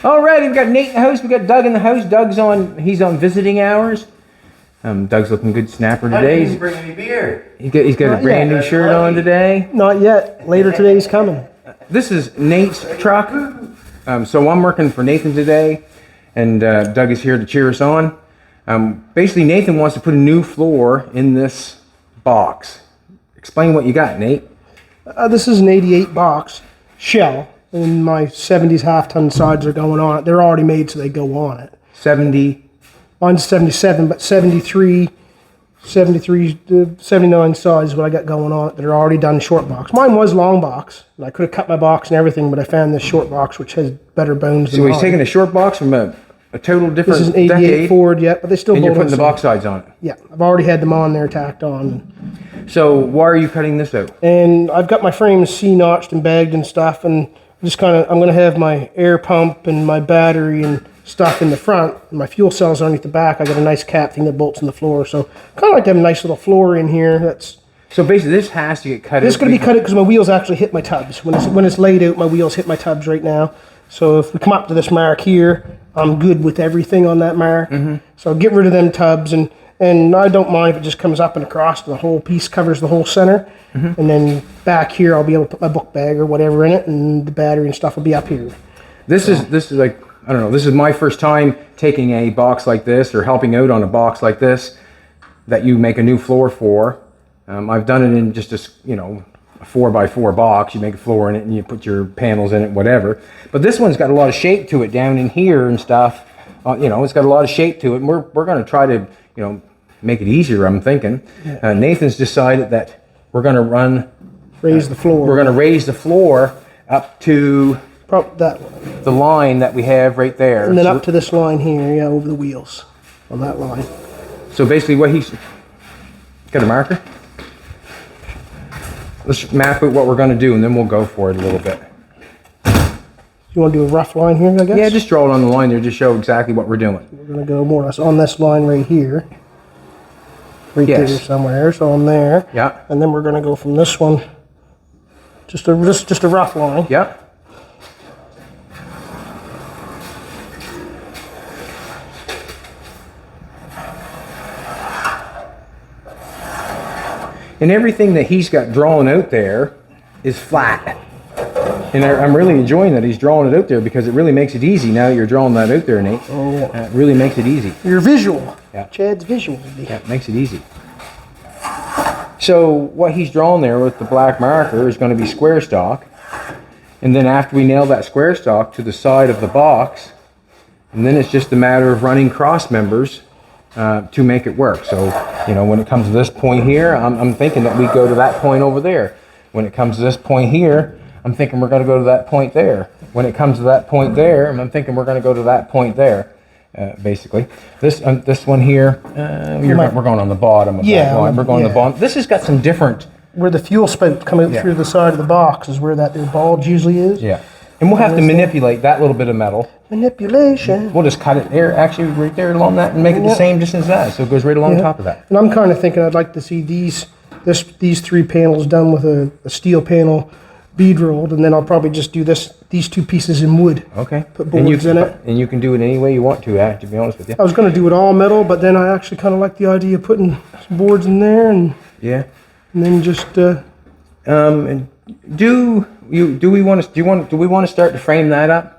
Alrighty, we got Nate in the house, we got Doug in the house. He's on visiting hours. Doug's looking good snapper today. He didn't bring any beer. He's got a brand new shirt on today. Not yet. Later today's coming. This is Nate's truck. So I'm working for Nathan today, and Doug is here to cheer us on. Basically, Nathan wants to put a new floor in this box. Explain what you got, Nate. This is an 88 box shell, and my 70s half-ton sides are going on it. They're already made, so they go on it. 70. Mine's 77, but 73, 79 sides is what I got going on it. They're already done short box. Mine was long box, and I could have cut my box and everything, but I found this short box, which has better bones than So mine. he's taking a short box from a total different This is an 88 decade, Ford, yeah, but they still and you're bolt putting the on box sides on it. Yeah, I've already had them on there, tacked on. So why are you cutting this out? And I've got my frames C-notched and bagged and stuff, and I'm going to have my air pump and my battery and stuff in the front, and my fuel cells underneath the back. I got a nice cap thing that bolts in the floor, so kind of like to have a nice little floor in here. So basically, this has to get cut. This is going to be cut because my wheels actually hit my tubs. When it's laid out, my wheels hit my tubs right now. So if we come up to this mark here, I'm good with everything on that mark. So I'll get rid of them tubs, and I don't mind if it just comes up and across, and the whole piece covers the whole center. And then back here, I'll be able to put my book bag or whatever in it, and the battery and stuff will be up here. This is like, I don't know, this is my first time taking a box like this or helping out on a box like this that you make a new floor for. I've done it in just a 4x4 box. You make a floor in it and you put your panels in it, whatever. But this one's got a lot of shape to it down in here and stuff. It's got a lot of shape to it, and we're going to try to, make it easier, I'm thinking. Nathan's decided that we're going to raise the floor. We're going to raise the floor up to that one. The line that we have right there. And then up to this line here, yeah, over the wheels on that line. So basically what he's... Got a marker? Let's map out what we're going to do, and then we'll go for it a little bit. You want to do a rough line here, I guess? Yeah, just draw it on the line there to show exactly what we're doing. We're going to go more or less on this line right here. Right there somewhere, so on there. Yeah. And then we're going to go from this one, just a rough line. Yeah. And everything that he's got drawn out there is flat. And I'm really enjoying that he's drawing it out there, because it really makes it easy now that you're drawing that out there, Nate. Oh, yeah. It really makes it easy. You're visual. Yeah. Chad's visual. Yeah, it makes it easy. So what he's drawn there with the black marker is going to be square stock. And then after we nail that square stock to the side of the box, and then it's just a matter of running cross members to make it work. So, when it comes to this point here, I'm thinking that we go to that point over there. When it comes to this point here, I'm thinking we're going to go to that point there. When it comes to that point there, I'm thinking we're going to go to that point there. Basically, this one here, we're going on the bottom of that line. We're going on the bottom. This has got some different... Where the fuel spout coming through the side of the box is where that bulge usually is. Yeah. And we'll have to manipulate that little bit of metal. Manipulation. We'll just cut it there, actually right there along that, and make it the same distance as that, so it goes right along top of that. And I'm kind of thinking I'd like to see these three panels done with a steel panel bead rolled, and then I'll probably just do these two pieces in wood. Okay. Put boards in it. And you can do it any way you want to be honest with you. I was going to do it all metal, but then I actually kind of like the idea of putting some boards in there, and then just and do we want to start to frame that up?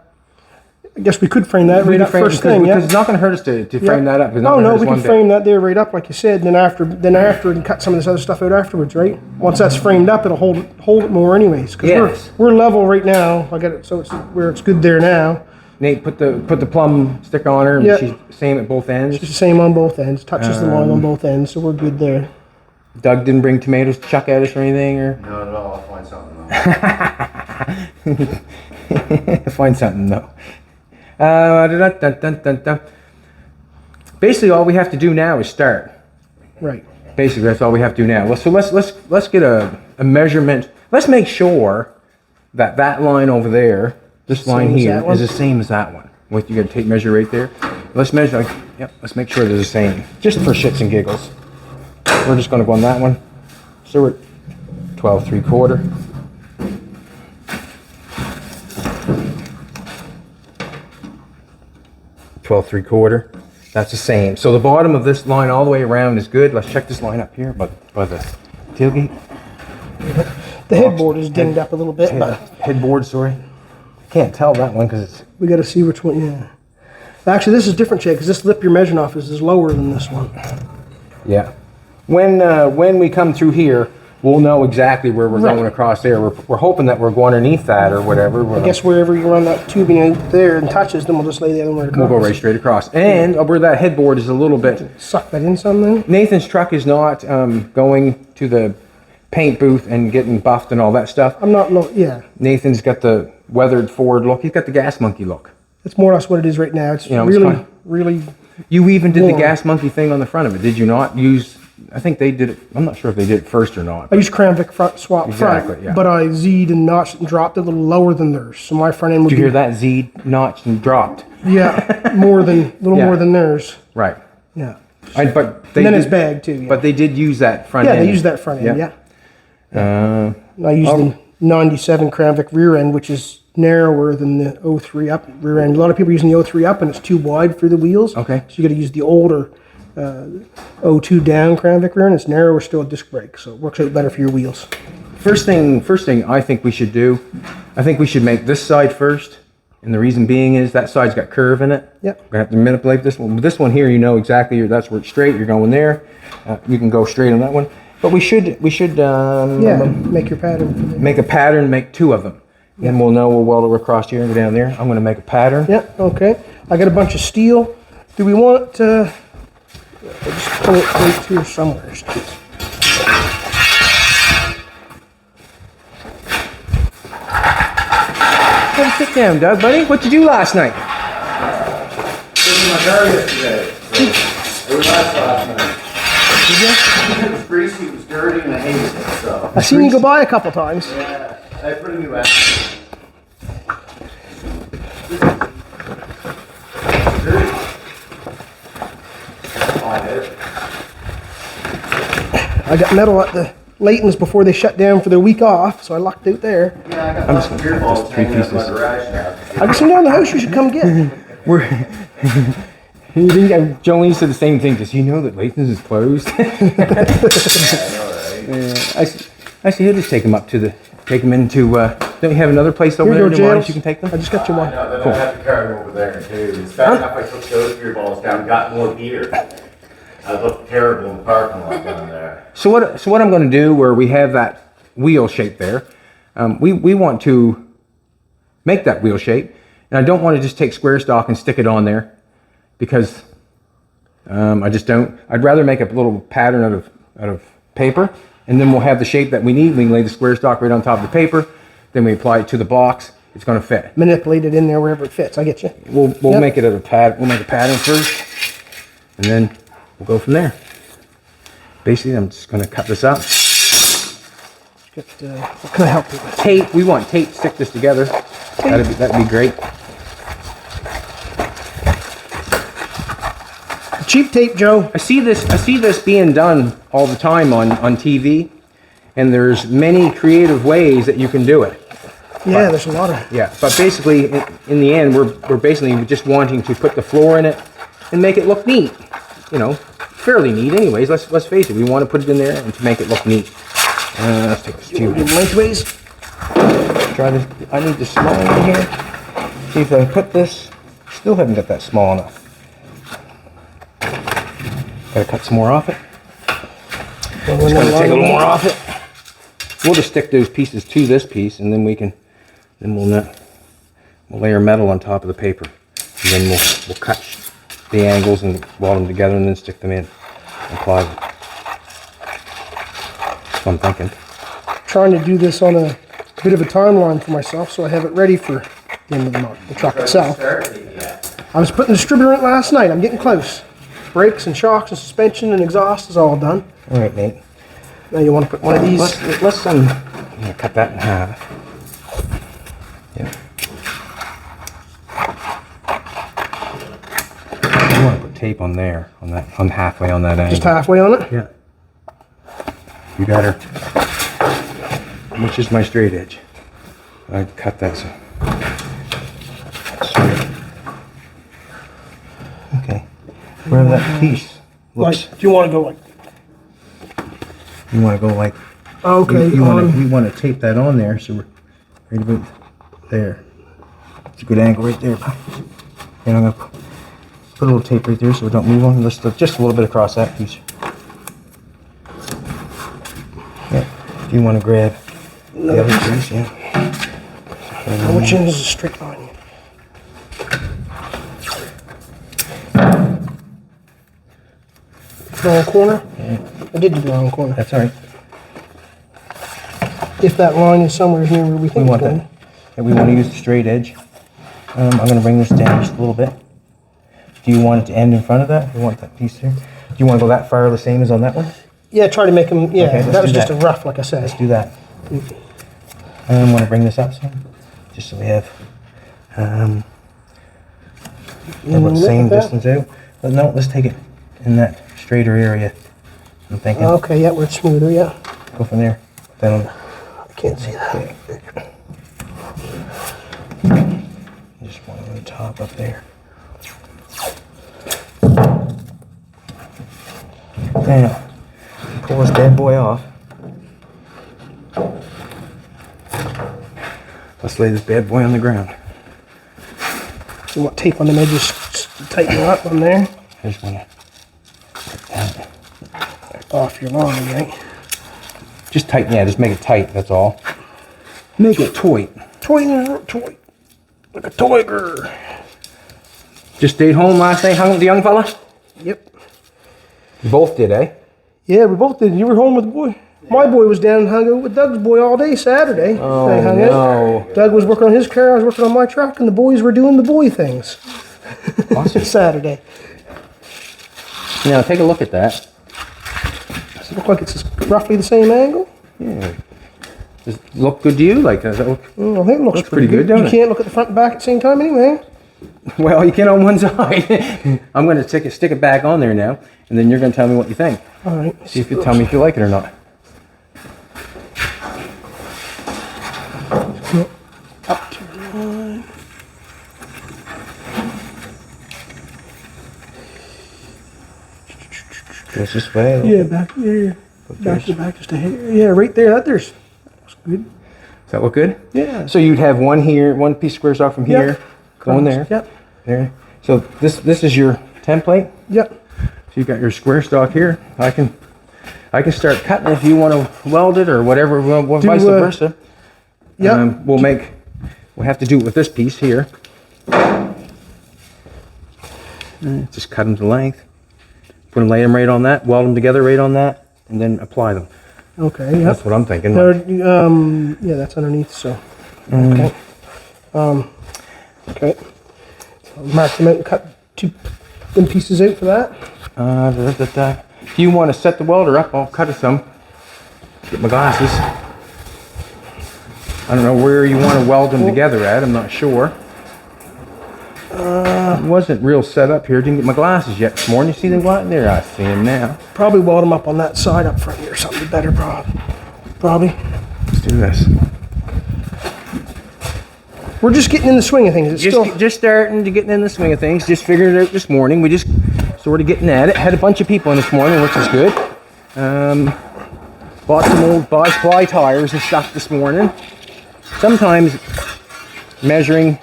I guess we could frame that right up first thing, because it's not going to hurt us to frame that up. No, we can frame that there right up, like you said, and then after and cut some of this other stuff out afterwards, right? Once that's framed up, it'll hold it more anyways. Because we're level right now. I got it so it's where it's good there now. Nate, put the plumb sticker on her, and she's the same at both ends. She's the same on both ends. Touches the line on both ends, so we're good there. Doug didn't bring tomatoes to chuck at us or anything, or? Not at all. I'll find something though. Find something though. Basically, all we have to do now is start. Right. Basically, that's all we have to do now. So let's get a measurement. Let's make sure that line over there, this line here, is the same as that one. What you got to take measure right there. Let's measure. Yep. Let's make sure they're the same, just for shits and giggles. We're just going to go on that one. So we're 12 3/4. 12 3/4. That's the same. So the bottom of this line all the way around is good. Let's check this line up here by the tailgate. The headboard is dinged up a little bit, but Headboard, sorry. Can't tell that one because it's... we got to see which one. Yeah. Actually, this is different, Jay, because this lip you're measuring off is lower than this one. Yeah. When we come through here, we'll know exactly where we're going across there. We're hoping that we're going underneath that or whatever. I guess wherever you run that tubing out there and touches, then we'll just lay the other one across. We'll go right straight across. And where that headboard is a little bit... Suck that in some then. Nathan's truck is not going to the paint booth and getting buffed and all that stuff. Yeah. Nathan's got the weathered Ford look. He's got the gas monkey look. It's more or less what it is right now. It's really... You even did the gas monkey thing on the front of it, did you not? I think they did it. I'm not sure if they did it first or not. I used Kramvik front swap front, yeah. but I Z'd and notched and dropped it a little lower than theirs. So my front end would Did you hear that? Z notched and dropped. Yeah, more than theirs. Right. Yeah. But they And then did, it's bagged too. Yeah. But they did use that front end. Yeah, they used that front end. Yeah. I used oh. the 97 Kramvik rear end, which is narrower than the 03 up rear end. A lot of people are using the 03 up and it's too wide for the wheels. Okay. So you got to use the older 02 down Kramvik rear end. It's narrower, still a disc brake, so it works out better for your wheels. First thing I think we should do, I think we should make this side first. And the reason being is that side's got curve in it. Yep. We're gonna have to manipulate this one. This one here, you know exactly, that's where it's straight. You're going there. You can go straight on that one. But we should make your pattern. make a pattern, make two of them. Then we'll know we'll weld it across here and go down there. I'm going to make a pattern. Yeah, okay. I got a bunch of steel. Do we want to just pull it right here somewhere? Come sit down, Doug, buddy. What'd you do last night? This is my car yesterday. So it was last night. Did you? It was greasy, it was dirty, and I hated it. So I've seen you go by a couple times. yeah, I put a new axle. I got metal at the Layton's before they shut down for their week off, so I lucked out there. Yeah, I got I'm just lots of gonna beer cut balls this three hanging out in my pieces. garage now. I got some down the house you should come get. Jolene said the same thing. Does he know that Layton's is closed? I know, right? I see. He'll just take them into. Don't you have another place over Here there you in go, New Jails. You can take them. I just got you I one. know, then I have to carry them over there too. It's bad enough I took those beer balls down and got more beer. I looked terrible in the parking lot down there. So what I'm going to do, where we have that wheel shape there, we want to make that wheel shape, and I don't want to just take square stock and stick it on there, because I just don't. I'd rather make a little pattern out of paper, and then we'll have the shape that we need. We can lay the square stock right on top of the paper, then we apply it to the box. It's going to fit. Manipulate it in there wherever it fits. I get you. We'll make it a pattern. We'll make a pattern first, and then we'll go from there. Basically, I'm just going to cut this up. What can I help you with? Tape. We want tape to stick this together. That'd be great. Cheap tape, Joe. I see this being done all the time on TV, and there's many creative ways that you can do it. Yeah, there's a lot of. Yeah, but basically, in the end, we're basically just wanting to put the floor in it and make it look neat. You know, fairly neat. Anyways, let's face it. We want to put it in there and to make it look neat. Let's take this tube. Lengthways. Try this. I need the small one here. See if I put this. Still haven't got that small enough. Gotta cut some more off it. Just gonna take a little more off it. We'll just stick those pieces to this piece, and then we'll lay our metal on top of the paper, and then we'll cut the angles and weld them together, and then stick them in and apply them. That's what I'm thinking. Trying to do this on a bit of a timeline for myself, so I have it ready for the end of the month. The truck itself. I was putting the distributor in it last night. I'm getting close. Brakes and shocks and suspension and exhaust is all done. All right, Nate. Now you want to put one of these. Let's cut that in half. Yeah. I want to put tape on there, on halfway on that angle. Just halfway on it? Yeah. You got her. Which is my straight edge. I cut that so. where that piece looks. Like, do you want to go like? You want to go like. Okay. You want to tape that on there, so we're right about there. It's a good angle right there. And I'm gonna put a little tape right there so we don't move on. Let's look just a little bit across that piece. Yeah. If you want to grab the other piece, yeah. Which end is a straight line? Wrong corner? Yeah. I did do the wrong corner. That's all right. If that line is somewhere here where we think We it's want going. that. And we want to use the straight edge. I'm going to bring this down just a little bit. Do you want it to end in front of that? You want that piece here? Do you want to go that far the same as on that one? Yeah, try to make them. Yeah, Okay, let's that was do just that. a rough, like I said. Let's do that. And I want to bring this up some, just so we have about the same distance out. But no, let's take it in that straighter area. I'm thinking. Okay, yeah, where it's smoother, yeah. Go from there. Then on. I can't see that. Okay. Just one on the top up there. Now, pull this bad boy off. Let's lay this bad boy on the ground. You want tape on the edges, just tighten it up on there. I just want to Off your line, right? just tighten, yeah, just make it tight, that's all. Make it tight. Toy. Like a tiger. Just stayed home last night, hung with the young fella? Yep. You both did, eh? Yeah, we both did. You were home with the boy. My boy was down and hung out with Doug's boy all day Saturday. Oh, They hung out. no. Doug was working on his car, I was working on my truck, and the boys were doing the boy things. Awesome. Saturday. Now, take a look at that. Does it look like it's roughly the same angle? Yeah. Does it look good to you? Like, does it look... I think it looks pretty good, don't You it? can't look at the front and back at the same time anyway. Well, you can on one side. I'm going to stick it back on there now, and then you're going to tell me what you think. All right. See if you tell me if you like it or not. Up to the line. Goes this way. Yeah, back there. Back to back, just a hair. Yeah, right there. That looks good. Does that look good? Yeah. So you'd have one here, one piece of square stock from here, Yep. going there. Yep. There. So this is your template. Yep. So you've got your square stock here. I can start cutting if you want to weld it or whatever, vice versa. Yep. We'll have to do it with this piece here. Just cut them to length. Lay them right on that, weld them together right on that, and then apply them. Okay. Yep. That's what I'm thinking. Yeah, that's underneath. So. Okay. Okay. So mark them out and cut them pieces out for that. If you want to set the welder up, I'll cut it some. Get my glasses. I don't know where you want to weld them together at. I'm not sure. It wasn't real set up here. Didn't get my glasses yet this morning. You see them glasses? There, I see them now. Probably weld them up on that side up front here or something better, probably. Let's do this. We're just getting in the swing of things. It's Just starting to get in the swing of things. Just figured it out this morning. We just sort of getting at it. Had a bunch of people in this morning, which is good. Bought some old bi-ply tires and stuff this morning. Sometimes measuring,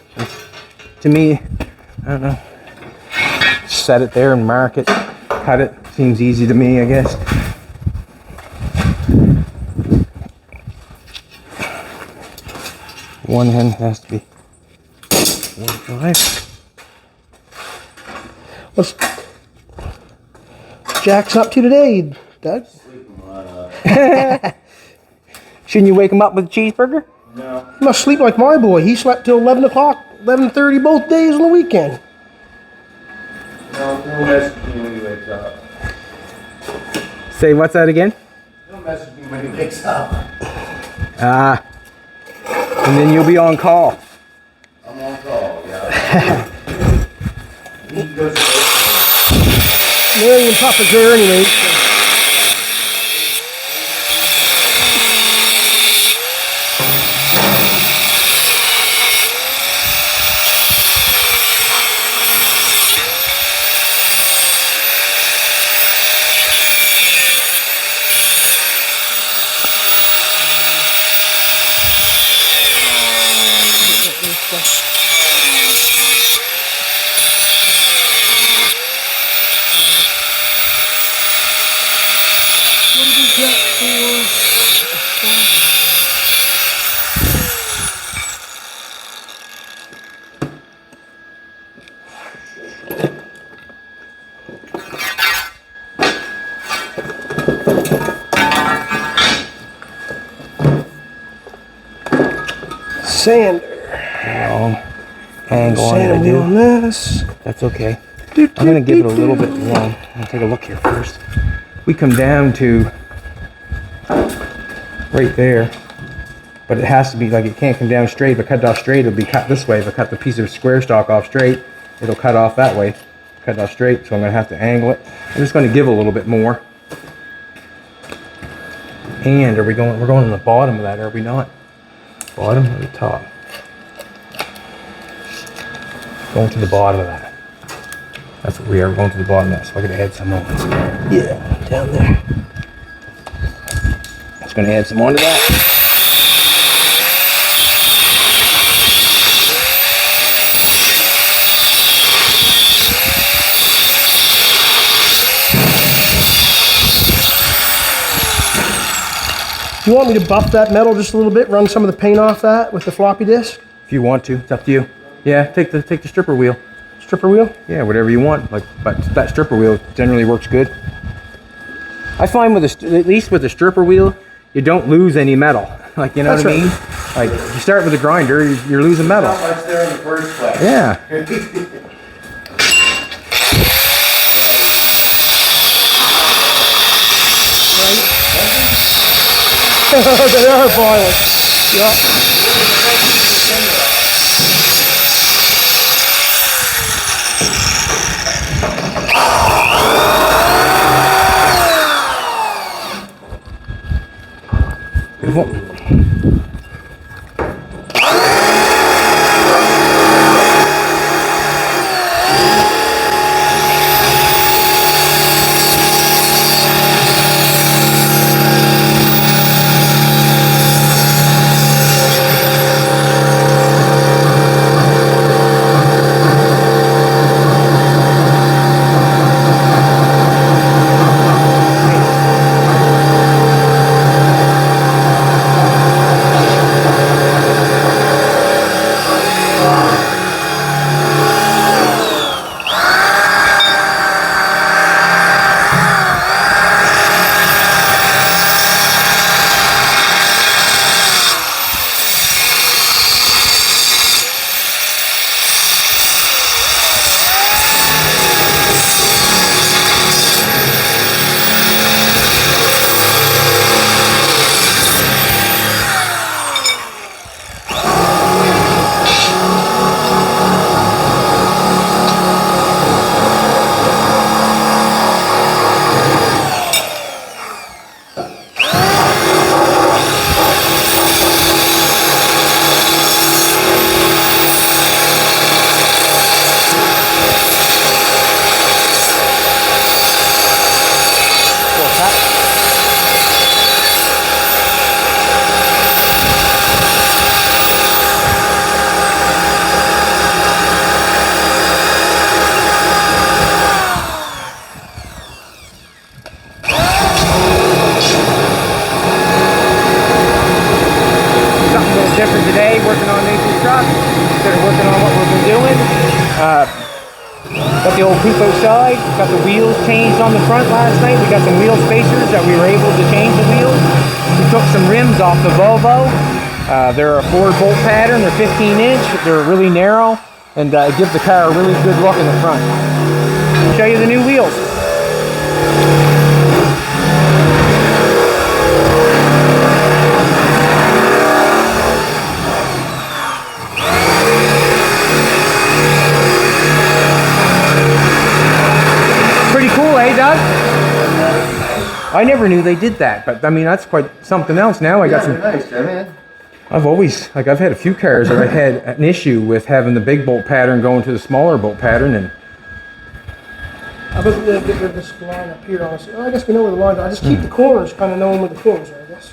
to me, I don't know, set it there and mark it, cut it. Seems easy to me, I guess. One end has to be 45. What's Jack's up to today, Doug? Shouldn't you wake him up with a cheeseburger? No. He must sleep like my boy. He slept till 11 o'clock, 11:30 both days on the weekend. No, he'll message me when he wakes up. Say what's that again? He'll message me when he wakes up. And then you'll be on call. I'm on call, yeah. He goes to work. Mary and Papa's there anyway. So. sander. Wrong angle on it, I Sander wheel on do. this. That's okay. I'm gonna give it a little bit long. I'm gonna take a look here first. We come down to right there, but it has to be like, it can't come down straight. If I cut it off straight, it'll be cut this way. If I cut the piece of square stock off straight, it'll cut off that way. Cut it off straight, so I'm gonna have to angle it. I'm just gonna give a little bit more. And we're going on the bottom of that, are we not? Bottom or the top? Going to the bottom of that. That's what we are, going to the bottom of that. So I gotta add some on. Yeah, down there. Just gonna add some onto that. You want me to buff that metal just a little bit, run some of the paint off that with the floppy disk? If you want to, it's up to you. Yeah, take the stripper wheel. Stripper wheel? Yeah, whatever you want. Like, but that stripper wheel generally works good. I find with at least with the stripper wheel, you don't lose any metal. Like, you know That's what I mean? right. Like, if you start with a grinder, you're losing metal. Not much there in the first place. Yeah. They are boiling. Yep. Beautiful. Different today, working on Nathan's truck instead of working on what we've been doing. Got the old coupe outside, got the wheels changed on the front last night. We got some wheel spacers that we were able to change the wheels. We took some rims off the Volvo. They're a Ford bolt pattern, they're 15-inch, they're really narrow, and give the car a really good look in the front. I'll show you the new wheels. I never knew they did that, but I mean, that's quite something else. Now I got some. Nice, man. I've had a few cars that I had an issue with having the big bolt pattern going to the smaller bolt pattern, and How about we get rid of this line up here, honestly? Well, I guess we know where the lines are. I just keep the corners, kind of knowing where the corners are, I guess.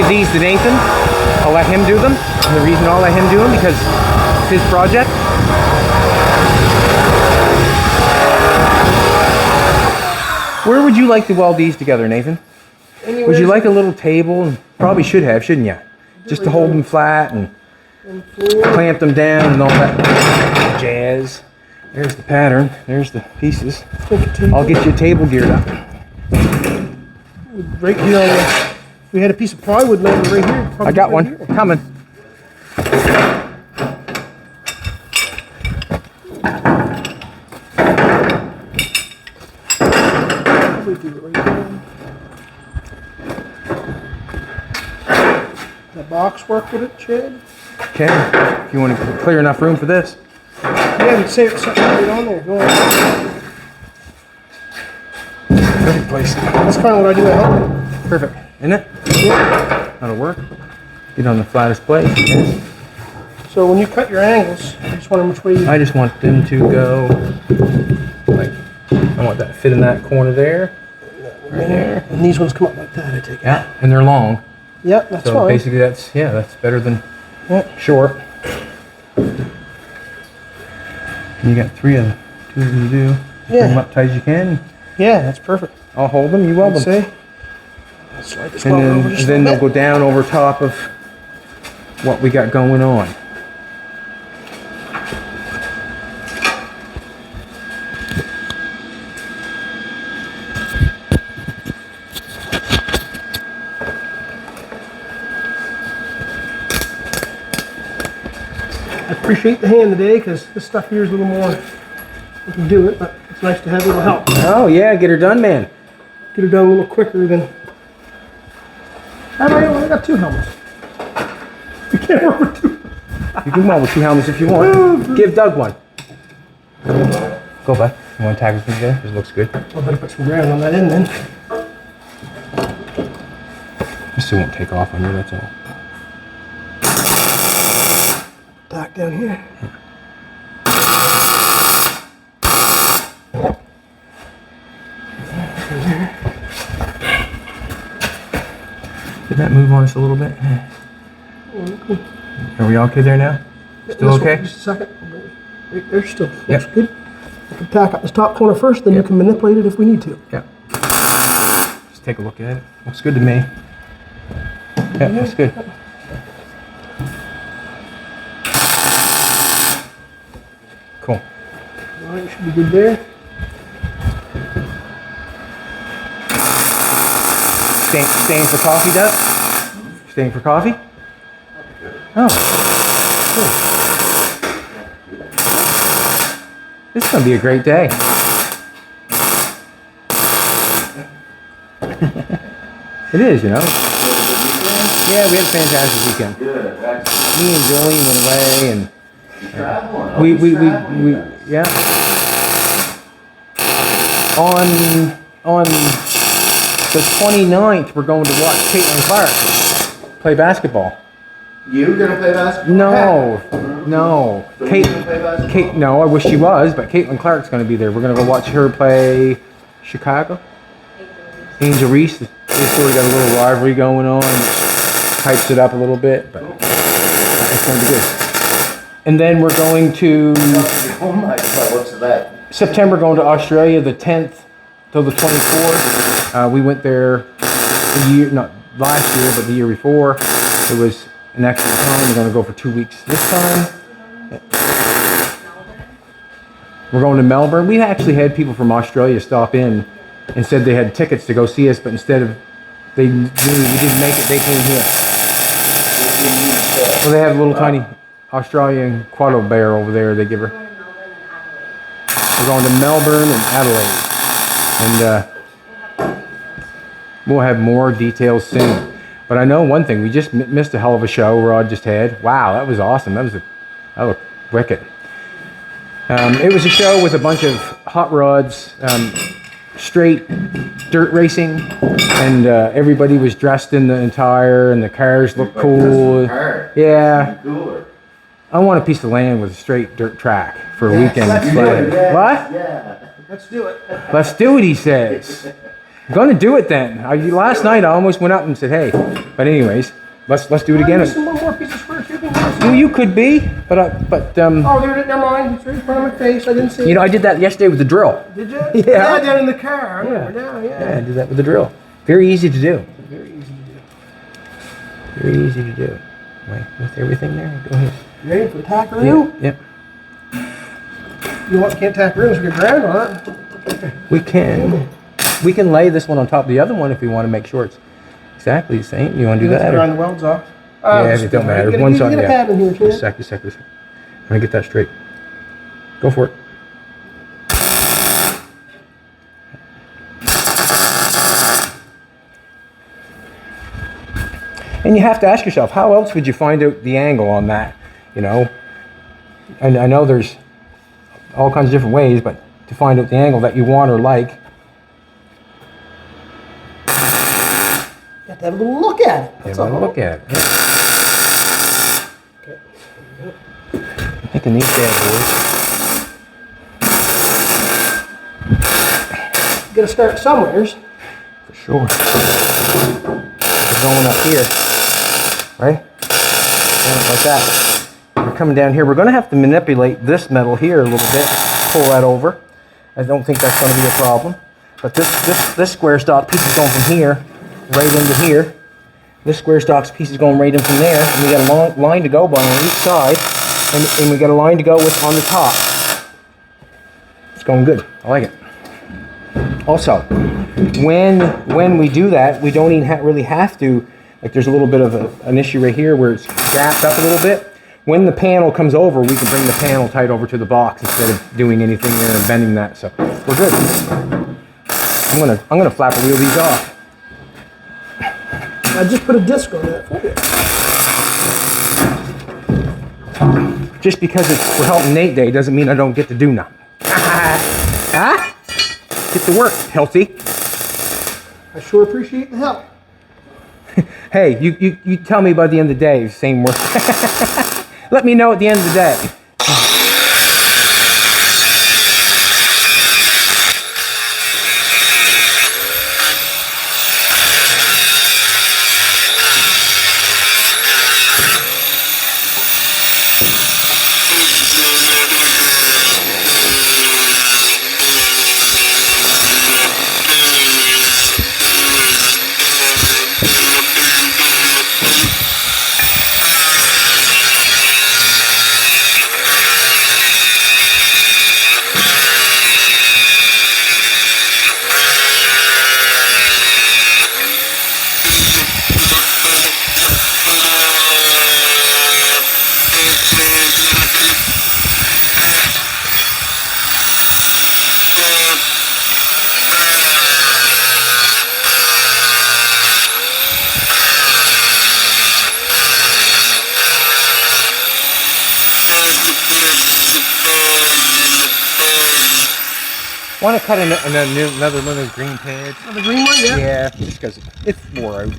give these to Nathan. I'll let him do them. And the reason I'll let him do them because it's his project. Where would you like to weld these together, Nathan? Anywhere. Would you like a little table? Probably should have, shouldn't you? Just to hold them flat and clamp them down and all that jazz. There's the pattern. There's the pieces. I'll get you a table geared up. Right here on the, we had a piece of plywood laying right here. I got one. Coming. Probably do it right there. The box work with it, Chad? Okay. If you want to clear enough room for this. Yeah, we'd save something right on there. Go on. Perfect place. That's kind of what I do at home. Perfect. Isn't it? Yeah. That'll work. Get on the flattest place. Yes. So when you cut your angles, I just wonder which way you... I just want them to go like, I want that to fit in that corner there. Right there. And these ones come up like that, I take it. Yeah, and they're long. Yep, that's So fine. basically that's better than Yep. short. You got two of them to do. Yeah. Bring them up tight as you can. Yeah, that's perfect. I'll hold them, you weld them. See? Slide this And welder over just a then they'll little go down over top of what we got going on. I appreciate the hand today because this stuff here is a little more. We can do it, but it's nice to have a little help. Oh yeah, get her done, man. Get it done a little quicker than. How do I only got 2 helmets? You can't work with 2. You can weld with 2 helmets if you want. Give Doug one. Go, bud. You want to tag this together? This looks good. I better put some ground on that end then. This still won't take off on you, that's all. Dock down here. Did that move on us a little bit? Are we all okay there now? Still This one, okay? just a second. Right there still looks Yep. good. I can tack up this top corner first, then Yep. you can manipulate it if we need to. Yeah. Just take a look at it. Looks good to me. Yeah, looks good. Cool. All right, should be good there. Staying for coffee, Doug? Staying for coffee? Oh. Good. This is going to be a great day. It is, you know. Yeah, we had a fantastic weekend. Good, excellent. Me and Julian went away, and Traveling. we yeah. On the 29th, we're going to watch Caitlin Clark play basketball. You gonna play basketball? No. So you gonna play basketball? No, I wish she was, but Caitlin Clark's going to be there. We're going to go watch her play Chicago. Angel Reese. They sort of got a little rivalry going on, which hypes it up a little bit, but it's going to be good. And then we're going to Oh my God, what's that? September, going to Australia the 10th till the 24th. We went there not last year, but the year before. It was an excellent time. We're going to go for 2 weeks this time. We're going to Melbourne. We actually had people from Australia stop in and said they had tickets to go see us, but instead of they knew we didn't make it, they came here. Well, they have a little tiny Australian quaddle bear over there. They give her. We're going to Melbourne and Adelaide, and we'll have more details soon. But I know one thing: we just missed a hell of a show Rod just had. Wow, that was awesome. That looked wicked. It was a show with a bunch of hot rods, straight dirt racing, and everybody was dressed in the attire, and the cars looked cool. Yeah. Cooler. I want a piece of land with a straight dirt track for a weekend. let's do sled. it, Yeah, What? Yeah. Let's do it. Let's do it, he says. I'm going to do it then. Last night I almost went up and said, hey. But anyways, let's do it again. Missing one more piece of square tubing. You could be, but Oh, never mind. It's right in front of my face. I didn't see it. you know, I did that yesterday with the drill. Did you? Yeah. Down in the car. I remember now, Yeah, I did that with the drill. Very easy to do. Very easy to do. Very easy to do. Right, with everything there, go ahead. Ready for the tack-a-roo? Yep. You want, can't tack-a-roo, so we get ground on it. We can. We can lay this one on top of the other one if we want to make sure it's exactly the same. You want to do that? Grind the welds off. Yeah, it don't matter. One's on, Get a pad in here, Just a sec. I'm gonna get that straight. Go for it. And you have to ask yourself, how else would you find out the angle on that? You know, and I know there's all kinds of different ways, but to find out the angle that you want or like, You have to have a little look at it. That's all. look at it. Yeah. Okay. I'm thinking these bad boys. You gotta start somewheres. For sure. We're going up here, right? Yeah, like that. We're coming down here. We're going to have to manipulate this metal here a little bit, pull that over. I don't think that's going to be a problem. But this square stock piece is going from here right into here. This square stock piece is going right in from there, and we got a long line to go by on each side, and we got a line to go with on the top. It's going good. I like it. Also, when we do that, we don't even really have to, like there's a little bit of an issue right here where it's gapped up a little bit. When the panel comes over, we can bring the panel tight over to the box instead of doing anything there and bending that, so we're good. I'm gonna flapper wheel these off. I just put a disc on that for you. Just because we're helping Nate Day doesn't mean I don't get to do nothing. Huh? Get to work, Hiltzy. I sure appreciate the help. Hey, you tell me by the end of the day, same work. Let me know at the end of the day. Want to cut another one of those green pads? Oh, the green one, yeah? Yeah, just because it's wore out.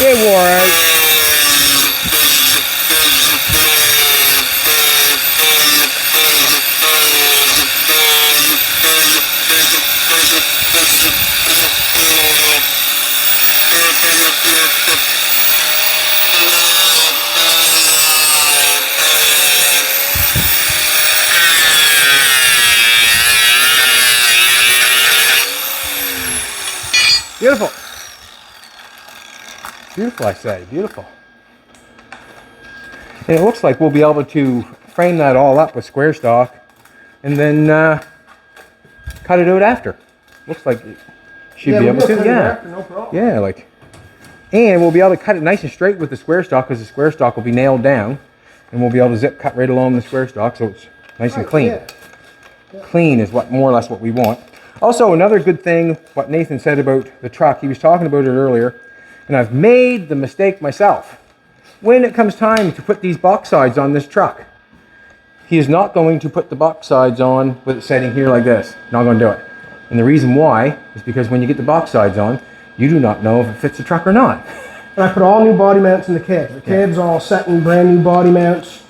It wore out. Beautiful. Beautiful, I say. Beautiful. And it looks like we'll be able to frame that all up with square stock and then cut it out after. Looks like it should be able to. Yeah. No problem. Yeah, like. And we'll be able to cut it nice and straight with the square stock because the square stock will be nailed down. And we'll be able to zip cut right along the square stock so it's nice and clean. Yeah. Clean is what more or less what we want. Also, another good thing, what Nathan said about the truck, he was talking about it earlier, and I've made the mistake myself. When it comes time to put these box sides on this truck, he is not going to put the box sides on with it sitting here like this. Not going to do it. And the reason why is because when you get the box sides on, you do not know if it fits the truck or not. And I put all new body mounts in the cab. The cab's all set in brand new body mounts.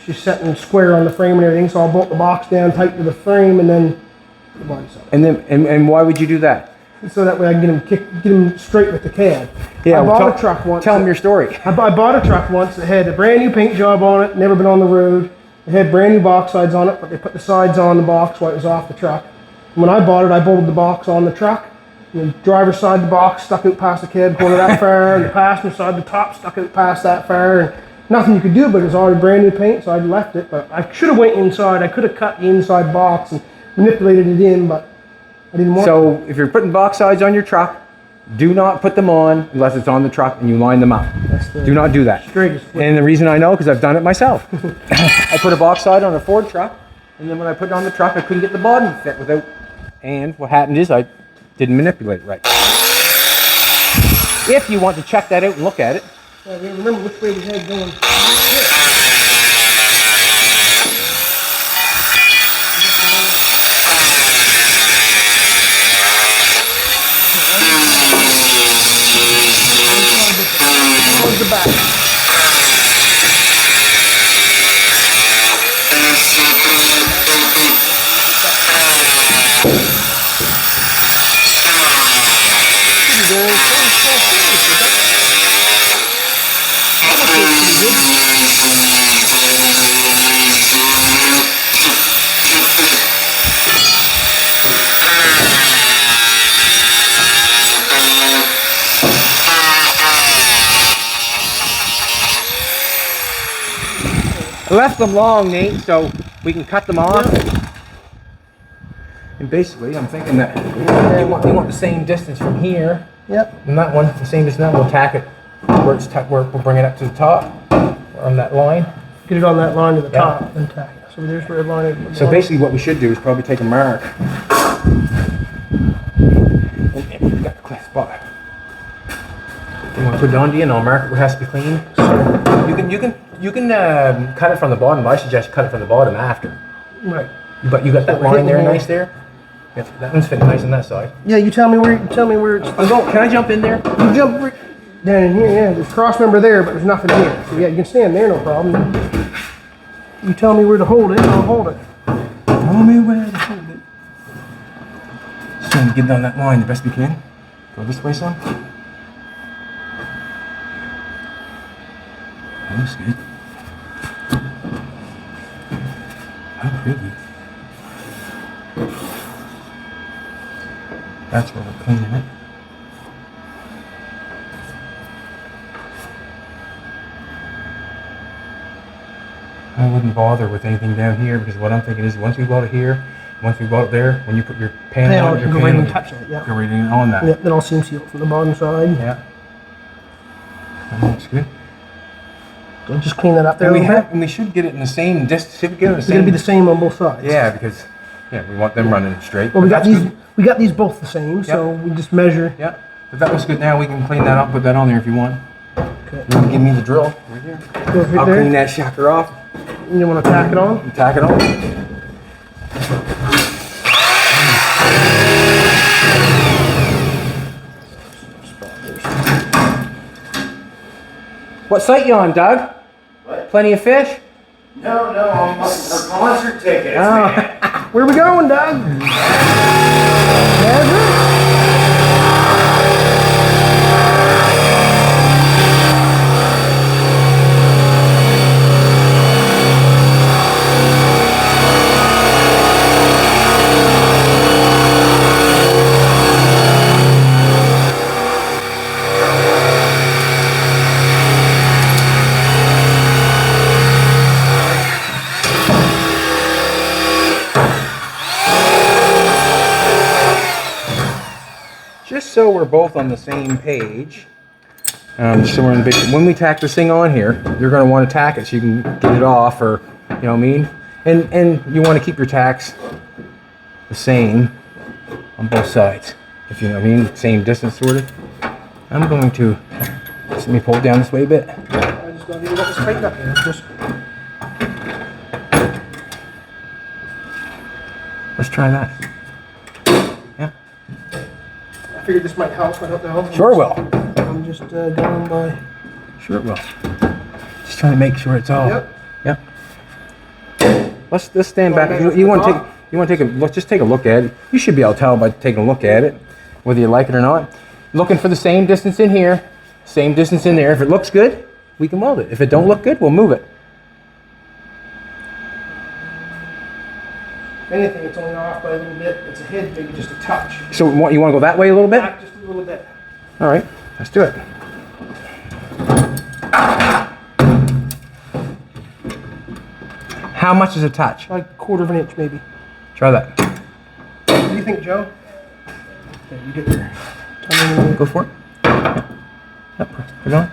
She's setting square on the frame and everything, so I'll bolt the box down tight to the frame and then the body side. And why would you do that? so that way I can get them straight with the cab. Yeah, I well, bought a truck once. Tell them your story. I bought a truck once that had a brand new paint job on it, never been on the road. It had brand new box sides on it, but they put the sides on the box while it was off the truck. When I bought it, I bolted the box on the truck. The driver's side of the box stuck out past the cab corner that far, and the passenger side, the top stuck out past that far, and nothing you could do, but it was already brand new paint, so I left it. But I should have went inside. I could have cut the inside box and manipulated it in, but I didn't want to. So if you're putting box sides on your truck, do not put them on unless it's on the truck and you line them up. Do not do that. Straightest. And the reason I know, because I've done it myself. I put a box side on a Ford truck, and then when I put it on the truck, I couldn't get the bottom to fit without. And what happened is I didn't manipulate it right. If you want to check that out and look at it. Yeah, we remember which way we had going. The back. I left them long, Nate, so we can cut them off. And basically, I'm thinking that you want the same distance from here. Yep. And that one, the same distance. We'll tack it where it's where we'll bring it up to the top, on that line. Get it on that line to the top and tack it. So there's where the line is. So basically, what we should do is probably take a mark. And we've got the clean spot. You want to put it on to you, and I'll mark it where it has to be clean. So you can cut it from the bottom. But I suggest cut it from the bottom after. Right. But you got that line there, nice there. Yep, that one's fitting nice on that side. Yeah, you tell me where. It's. Can I jump in there? You jump right down in here. Yeah, there's a cross member there, but there's nothing here. So yeah, you can stand there, no problem. You tell me where to hold it, and I'll hold it. Tell me where to hold it. Just trying to get down that line the best we can. Go this way, son. That's good. Oh, really? That's where we're cleaning it. I wouldn't bother with anything down here because what I'm thinking is once we bought it here, once we bought it there, when you put your pan on it, go right and touch it. Yeah. Go right in on that. Yeah, then I'll seam seal from the bottom side. Yeah. That looks good. So just clean that up there. And we should get it in the same distance. If we get it in the It's same, gonna be the same on both sides. yeah, because we want them running straight. Well, But that's good. we got these both the same, so we just measure. Yeah, but that looks good. Now we can clean that up, put that on there if you want. Okay. You can give me the drill right here. Goes right I'll there. clean that shocker off And you want to tack it on? and tack it on. What site you on, Doug? What? Plenty of fish? No, I'm looking for concert tickets, Oh. man. Where we going, Doug? Just so we're both on the same page, just so we're in the big, when we tack this thing on here, you're going to want to tack it so you can get it off, or you know what I mean. And you want to keep your tacks the same on both sides, if you know what I mean, same distance sort of. I'm going to let me pull it down this way a bit. I just got to get this tightened up here. Just Let's try that. Yeah. I figured this might help. I don't know. Sure it will. I'm just going by. Sure it will. Just trying to make sure it's all. Yep. Yeah. Let's stand back. You want to take a look. Just take a look at it. You should be able to tell by taking a look at it. whether you like it or not. Looking for the same distance in here, same distance in there. If it looks good, we can weld it. If it don't look good, we'll move it. If anything, it's only off by a little bit. It's a head, maybe just a touch. So you want to go that way a little bit? Back just a little bit. All right, let's do it. How much is a touch? Like a quarter of an inch, maybe. Try that. What do you think, Joe? Okay, you get there. Go for it. Yep, put it on.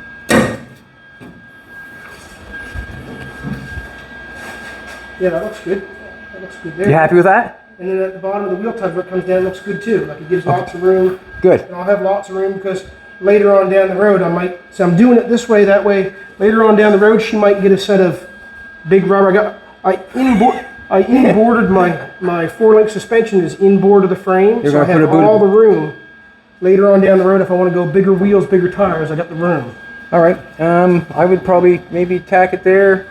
Yeah, that looks good. That looks good there. You happy with that? And then at the bottom of the wheel tub where it comes down, it looks good too. Like it gives lots of room. Good. And I'll have lots of room because later on down the road, I might. So I'm doing it this way, that way. Later on down the road, she might get a set of big rubber. I inboarded my 4-link suspension is inboard of the frame, so I have all the room. Later on down the road, if I want to go bigger wheels, bigger tires, I got the room. All right. I would probably maybe tack it there,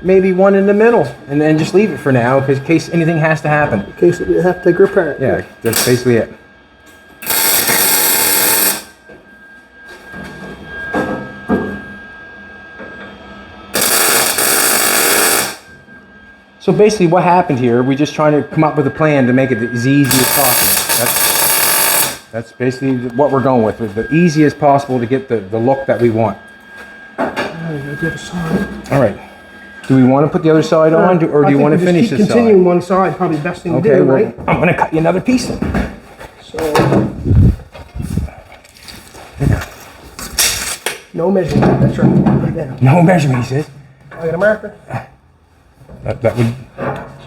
maybe one in the middle, and then just leave it for now, because in case anything has to happen. In case you have to take her apart. Yeah, that's basically it. So basically what happened here, we're just trying to come up with a plan to make it as easy as possible. That's basically what we're going with the easy as possible to get the look that we want. All right. Do we want to put the other side on, or do you want to finish this side? Continuing one side, probably the best thing to do, well, right? I'm going to cut you another piece. So, no measurement. That's right. Put it down. No measurement, he says. I got a marker. That would.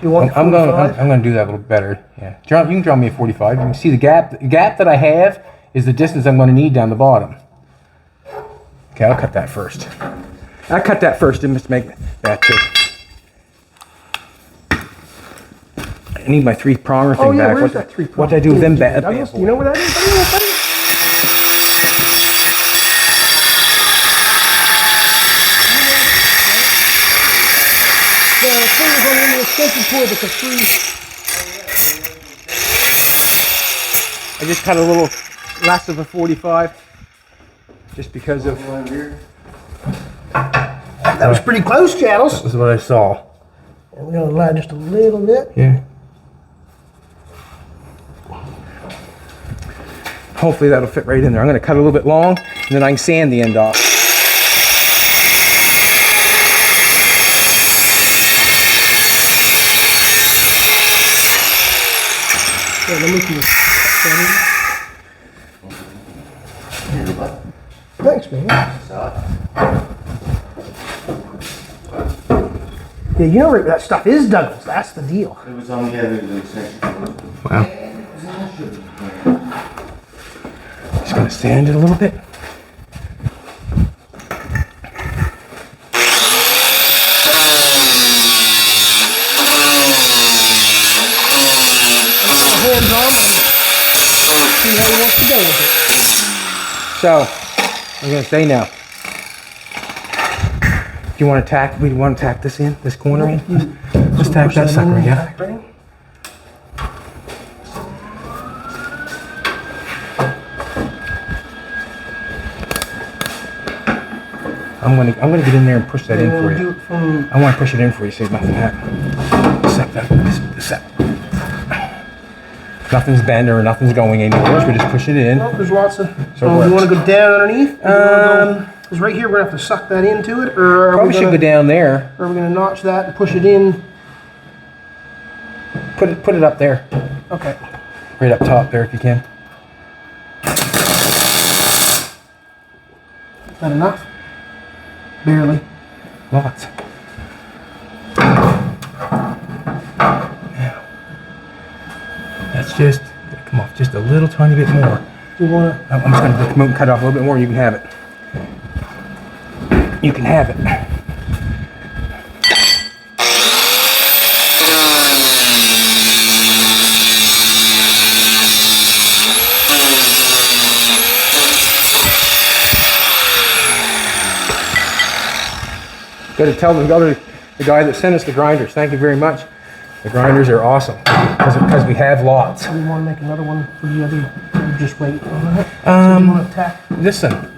You want I'm going to do that a little better. Yeah. You can draw me a 45. You can see the gap. The gap that I have is the distance I'm going to need down the bottom. Okay, I'll cut that first. I cut that first and just make that too. I need my 3-pronger thing back. Where's that 3-prong? What did I do with them bad? Do you know where that is? The things on the extension cord that the I just cut a little less of a 45, just because of. That was pretty close, Chattels. That was what I saw. And we're going to lie just a little bit. Yeah. Hopefully that'll fit right in there. I'm going to cut a little bit long, and then I can sand the end off. Yeah, let me see. Thanks, man. Yeah, you know that stuff is Douglas. That's the deal. It was on the end of the extension. Wow. Just going to sand it a little bit. Hands on and see how he wants to go with it. So, I'm going to say now. Do you want to tack? We want to tack this in, this corner in. Let's tack that sucker in. Yeah. I'm gonna get in there and push that in for you. I want to push it in for you, so nothing happens. Nothing's bent or nothing's going anywhere. So we just push it in. Well, there's lots of. So do you want to go down underneath? Because right here we're gonna have to suck that into it, or probably should go down there. Or are we gonna notch that and push it in? Put it up there. Okay. Right up top there if you can. Is that enough? Barely. Lots. Now, that's just come off just a little tiny bit more. Do you want to? I'm just going to come out and cut off a little bit more. You can have it. You can have it. Got to tell the guy that sent us the grinders. Thank you very much. The grinders are awesome because we have lots. Do you want to make another one for the other? Or just wait on that. So you want to tack. Listen,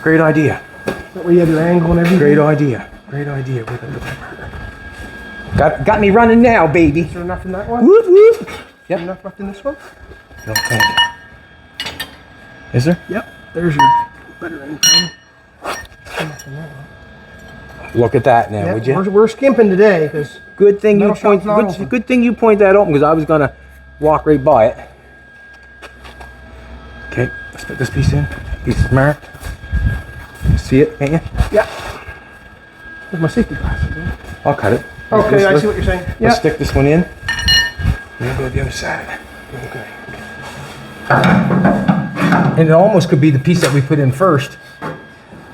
great idea. That way you have your angle and everything. Great idea. Great idea. Got me running now, baby. Is there enough in that one? Whoop whoop. Yep. Enough left in this one? Don't think. Is there? Yep. There's your better income. Look at that now, Yep. would you? We're skimping today because Good thing you Metal shop's not open. good thing you point that open because I was gonna walk right by it. Okay, let's put this piece in. Piece is marked. See it, can't you? yeah. With my safety glasses. I'll cut it. Okay, I Let's- see what you're saying. Let's Yeah. stick this one in. Then go to the other side. Okay. And it almost could be the piece that we put in first. Do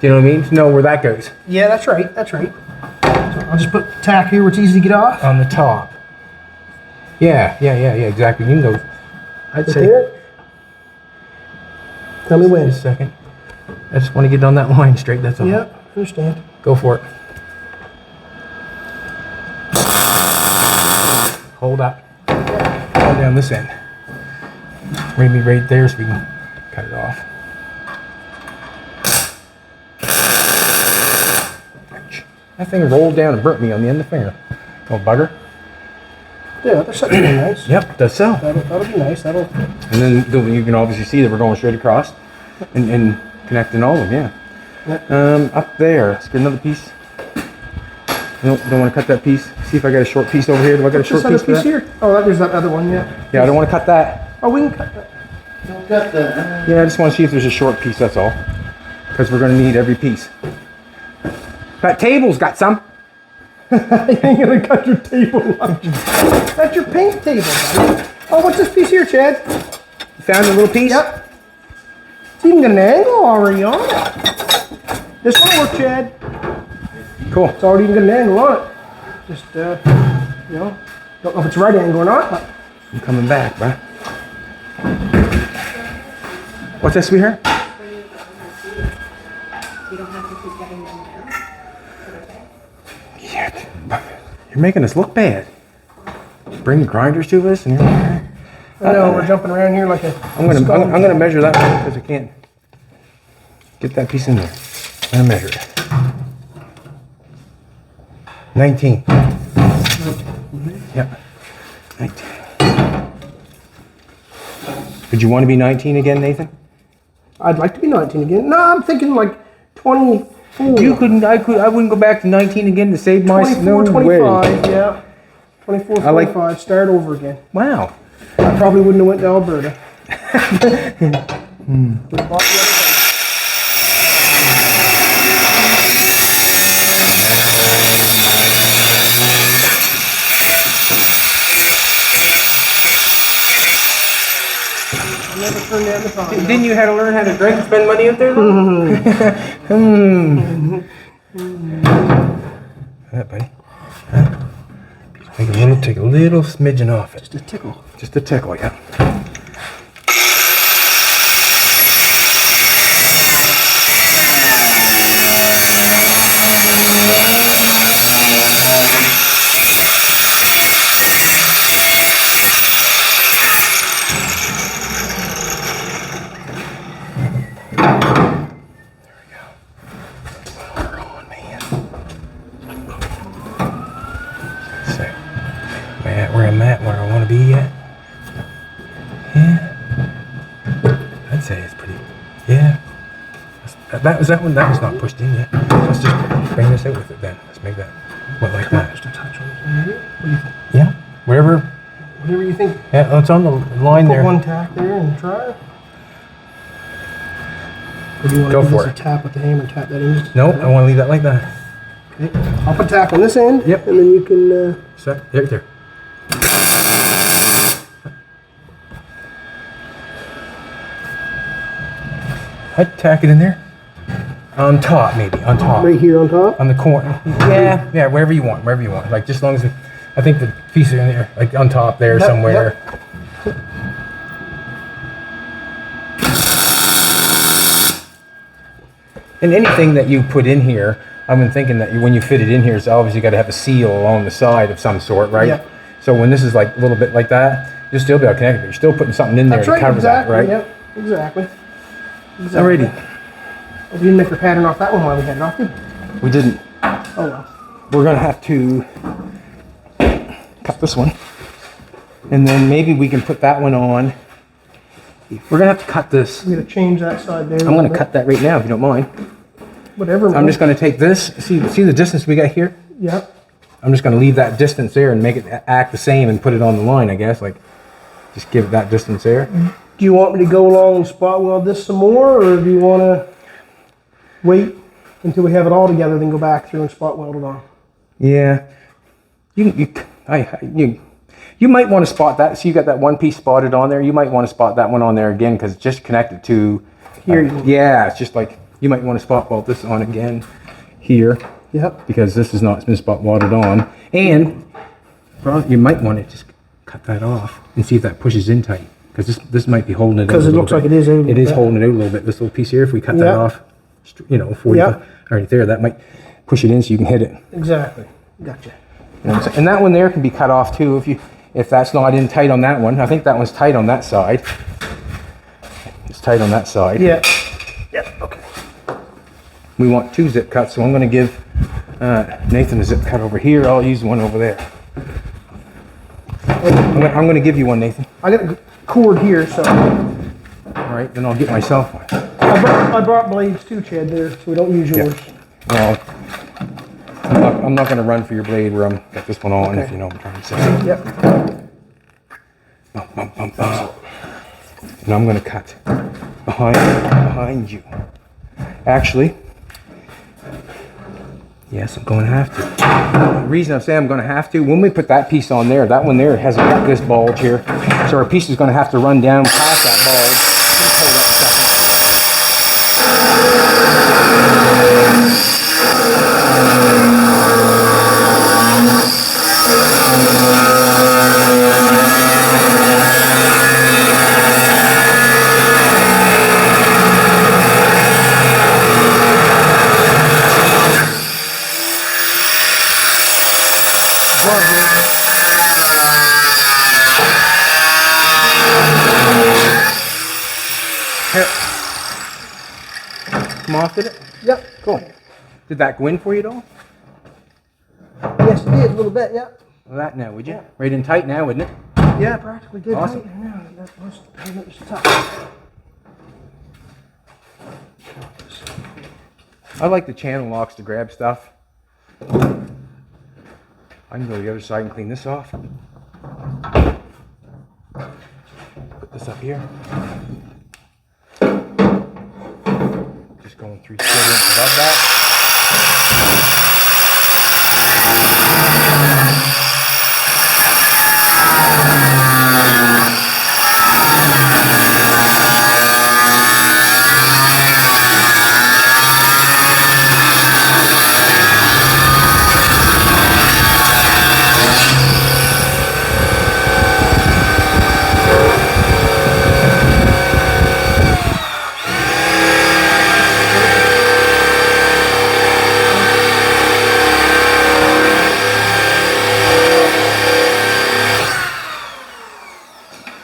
you know what I mean? To know where that goes. Yeah, that's right. That's right. So I'll just put tack here where it's easy to get off. On the top. Yeah, exactly. You can go. I'd Right say. there. Tell me when. Just a second. I just want to get on that line straight, that's all. Yeah, understand. Go for it. Hold up. Hold down this end. Maybe right there so we can cut it off. Ouch. That thing rolled down and burnt me on the end of the finger. Oh, bugger. Yeah, they're setting in nice. Yep, does so. That'll be nice. That'll. And then you can obviously see that we're going straight across and connecting all of them, yeah. Up there, let's get another piece. Nope, don't want to cut that piece. See if I got a short piece over here. Do I got a short This other piece for that? here. Oh, there's that other one. Yeah. Yeah, I don't want to cut that. Oh, we can cut that. Don't got the. Yeah, I just want to see if there's a short piece, that's all. Because we're going to need every piece. That table's got some. I ain't gonna cut your table off. That's your paint table, buddy. Oh, what's this piece here, Chad? You found a little piece? Yep. It's even got an angle already on it. This one will work, Chad. Cool. It's already even got an angle on it. Just, you know, don't know if it's right angle or not, but I'm coming back, bruh. What's that, sweetheart? You don't have to keep getting them down. Yeah, you're making us look bad. Bring grinders to us and I know we're jumping around here like a. I'm gonna measure that one because I can't get that piece in there. I'm gonna measure it. 19. Yep. 19. Would you want to be 19 again, Nathan? I'd like to be 19 again. No, I'm thinking like 24. You couldn't. I wouldn't go back to 19 again to save my 24, no 25, yeah. 24, I like- 25, start over again. Wow. I probably wouldn't have went to Alberta. Would've bought the other thing. I'll never turn down the phone. Didn't you have to learn how to drink and spend money up there? That, buddy. Huh? Take a little smidgen off it. Just a tickle. Just a tickle, yeah. Where I'm at, where I want to be at. Yeah. I'd say it's pretty. Yeah. That was not pushed in yet. Let's just bring this out with it then. Let's make that what like that. Just a touch on it. Maybe? What do you think? Yeah. Wherever. Whatever you think. Yeah, it's on the line Put there. one tack there and try. Or do you want Go to give for this it. a tap with the hammer and tap that in? Nope, I want to leave that like that. Okay. I'll put tack on this end. Yep. And then you can. So, right there. I'd tack it in there. On top, maybe. On top. Right here on top. On the corner. Yeah, wherever you want. Wherever you want. Like, just as long as I think the piece are in there, like on top there Yep, somewhere. And anything that you put in here, I've been thinking that when you fit it in here, it's obviously got to have a seal along the side of some sort, right? Yeah. So when this is like a little bit like that, you'll still be able to connect it, but you're still putting something in there That's to right, cover exactly. that, right? Yep, exactly. Alrighty. We didn't make our pattern off that one while we had it off, did we? We didn't. Oh well. We're gonna have to cut this one. And then maybe we can put that one on. We're gonna have to cut this. We're gonna change that side there. I'm gonna cut that right now if you don't mind. Whatever. I'm just gonna take this, see the distance we got here? Yeah. I'm just gonna leave that distance there and make it act the same and put it on the line, I guess, like, just give it that distance there. Do you want me to go along and spot weld this some more, or do you wanna wait until we have it all together, then go back through and spot weld it on? Yeah, you might want to spot that. So you got that one piece spotted on there. You might want to spot that one on there again because it's just connected to Here. yeah, it's just like you might want to spot weld this on again here. Yep. Because this has not been spot welded on, and well, you might want to just cut that off and see if that pushes in tight because this might be holding it. Because it looks like it is. It is holding it out a little bit. This little piece here. If we cut that off, 40 right there, that might push it in so you can hit it. Exactly. Gotcha. You know what I'm saying? And that one there can be cut off too if that's not in tight on that one. I think that one's tight on that side. It's tight on that side. Yeah. Yeah. Okay. We want 2 zip cuts, so I'm going to give Nathan a zip cut over here. I'll use one over there. I'm going to give you one, Nathan. I got a cord here, so All right, then I'll get myself one. I brought blades too, Chad. There, so we don't use yours. Well, I'm not going to run for your blade where I'm got this one on, if you know what I'm trying to say. Yep. Bump, bump, bump, bump. And I'm going to cut behind you. Actually, yes, I'm going to have to. The reason I'm saying I'm going to have to, when we put that piece on there, that one there hasn't got this bulge here. So our piece is going to have to run down past that bulge. Hold up a second. Here. Come off, did it? Yep. Cool. Did that go in for you at all? Yes, it did a little bit. Yep. Well, that now, would you? Right in tight now, wouldn't it? Yeah, practically good. Awesome. Height. Yeah, that was tough. I like the channel locks to grab stuff. I can go to the other side and clean this off. Put this up here. Just going 3/4 inches above that.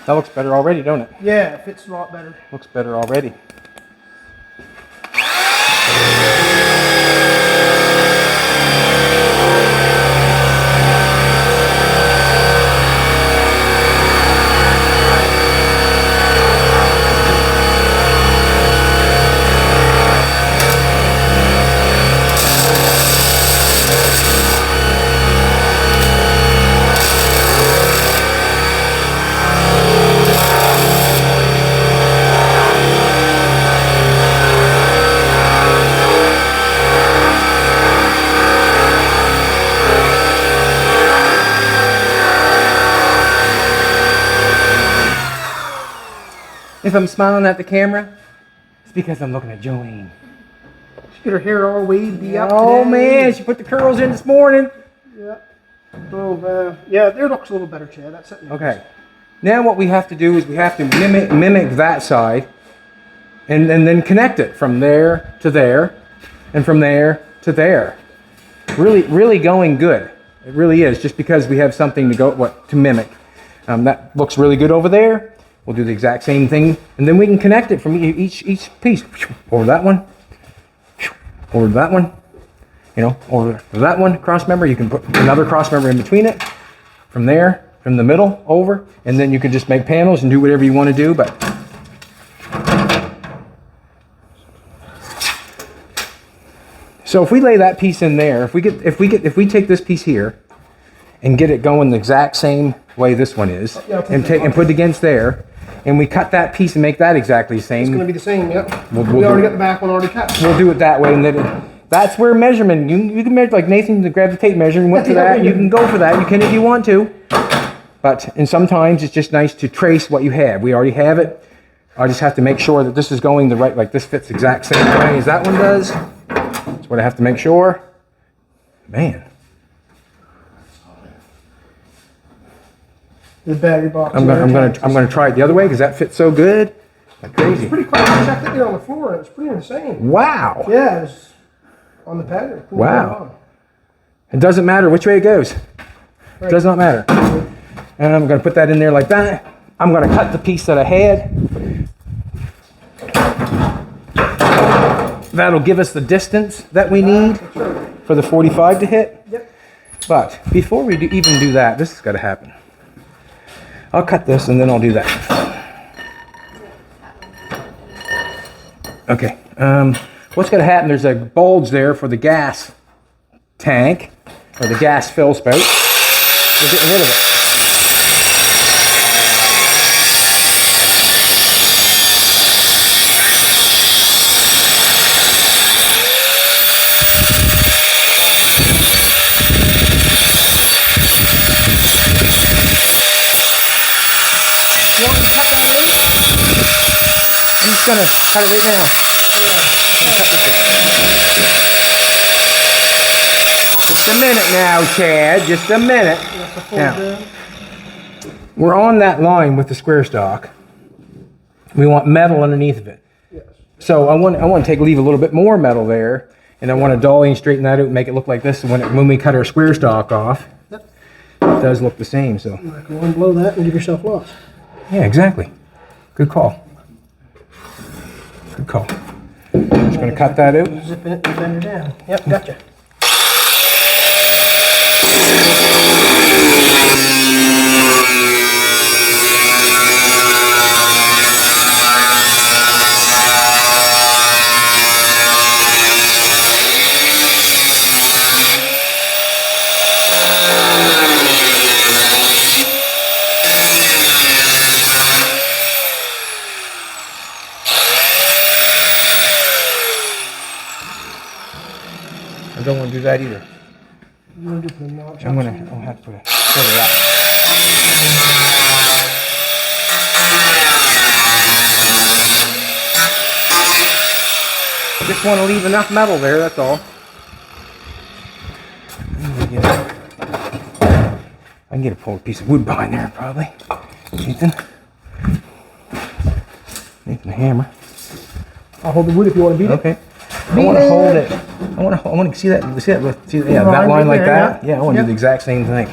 That looks better already, don't it? Yeah, it fits a lot better. Looks better already. If I'm smiling at the camera, it's because I'm looking at Jolene. She got her hair all wavy up. Oh today. man, she put the curls in this morning. Yeah. Oh, yeah, there looks a little better, Chad. That's it. Okay. Now what we have to do is we have to mimic that side and then connect it from there to there and from there to there. Really going good. It really is, just because we have something to go to mimic. That looks really good over there. We'll do the exact same thing, and then we can connect it from each piece. Or that one, or that one, you know, or that one cross member. You can put another cross member in between it. From there, from the middle over, and then you can just make panels and do whatever you want to do. But so if we lay that piece in there, if we take this piece here and get it going the exact same way this one is, and put it against there, and we cut that piece and make that exactly the same. It's going to be the same, yep. We'll We already got the back one already cut. We'll do it that way, and then that's where measurement. You can measure, like Nathan, to grab the tape measure and went for that. You can go for that. You can if you want to. And sometimes it's just nice to trace what you have. We already have it. I just have to make sure that this is going the right, like this fits the exact same way as that one does. That's what I have to make sure. Man. The battery box. I'm gonna try it the other way because that fits so good. Like crazy. It's pretty quick. I checked it here on the floor and it's pretty insane. Wow. Yeah, it's on the pattern. Wow. It doesn't matter which way it goes. It does not matter. And I'm gonna put that in there like that. I'm gonna cut the piece that I had. That'll give us the distance that we need for the 45 to hit. Yep. But before we even do that, this has got to happen. I'll cut this and then I'll do that. Okay. What's going to happen? There's a bulge there for the gas tank or the gas fill spout. We're getting rid of it. You want me to cut that out? I'm just going to cut it right now. Just a minute now, Chad. Just a minute. Now, we're on that line with the square stock. We want metal underneath of it. Yes. So I want to leave a little bit more metal there, and I want to dolly and straighten that out and make it look like this. When we cut our square stock off, Yep. it does look the same. So You can unblow that and give yourself loss. yeah, exactly. Good call. Good call. Just going to cut that out. Zip it and bend her down. Yep, gotcha. I don't want to do that either. You want to do the notch? I'll have to put it further up. Just want to leave enough metal there, that's all. I can get a pulled piece of wood behind there, probably. Nathan, the hammer. I'll hold the wood if you want to beat it. Okay. I want to hold it. I want to see that. Yeah, that line like that. Yeah, I want to do the exact same thing.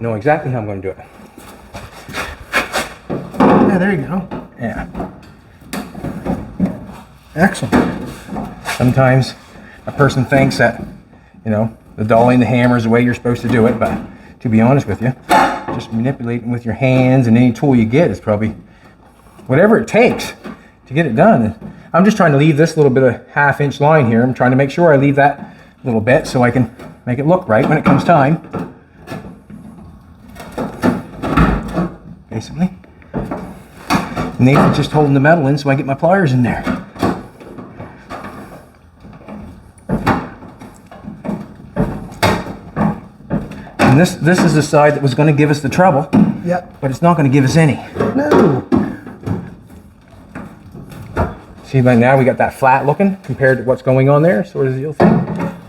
Know exactly how I'm going to do it. Yeah, there you go. Yeah. Excellent. Sometimes a person thinks that, you know, the dolly and the hammer is the way you're supposed to do it, but to be honest with you, just manipulating with your hands and any tool you get is probably whatever it takes to get it done. I'm just trying to leave this little bit of half-inch line here. I'm trying to make sure I leave that little bit so I can make it look right when it comes time. Basically. Nathan's just holding the metal in so I get my pliers in there. And this is the side that was going to give us the trouble. Yep. But it's not going to give us any. No. See, by now we got that flat looking compared to what's going on there. Sort of the deal thing.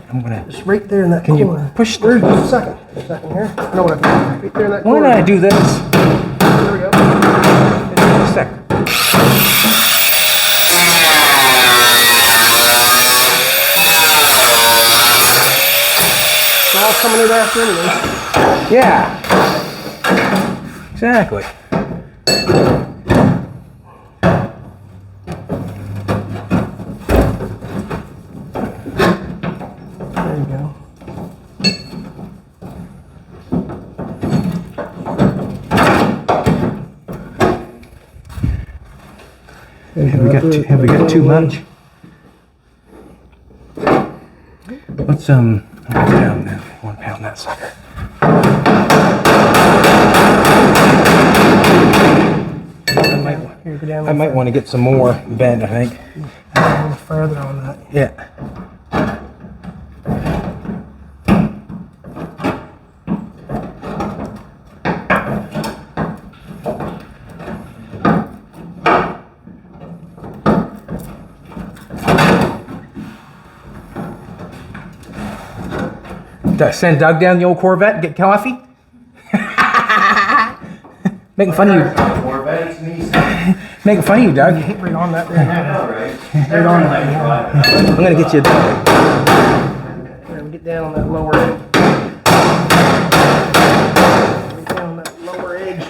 I'm going to... It's right there in that Can corner. you push through? Just a second here. No, what I right there in that Why corner. not I do this? There we go. In just a sec. all coming out after anyway. Yeah. Exactly. There you go. Have we got too much? Let's pound that. 1 pound that sucker. I might want to get some more bend, I think. A little further on that. Yeah. Send Doug down the old Corvette and get coffee? Making fun of you. Making fun of you, Doug. Hit right on that there now. All right. Right on that. I'm gonna get you a Doug. There, we get down on that lower edge. Right down on that lower edge.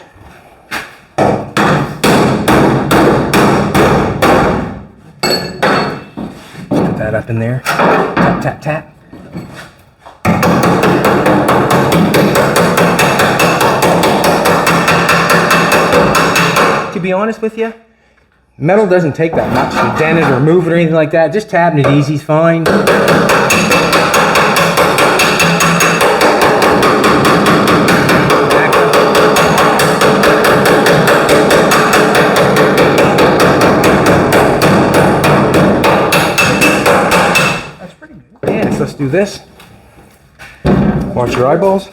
Put that up in there. Tap, tap, tap. To be honest with you, metal doesn't take that much to dent it or move it or anything like that. Just tapping it easy is fine. That's pretty good. Yeah, so let's do this. Watch your eyeballs.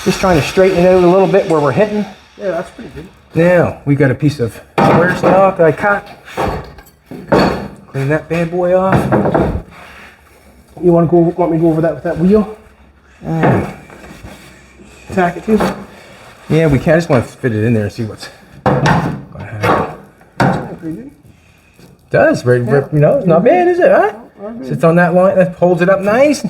Just trying to straighten it out a little bit where we're hitting. Yeah, that's pretty good. Now, we got a piece of square stock that I cut. Clean that bad boy off. You want me to go over that with that wheel? Tack it too? Yeah, we can. I just want to fit it in there and see what's going to happen. Pretty good. Does, right, you know, it's not bad, is it, huh? Sits on that line, that holds it up nice.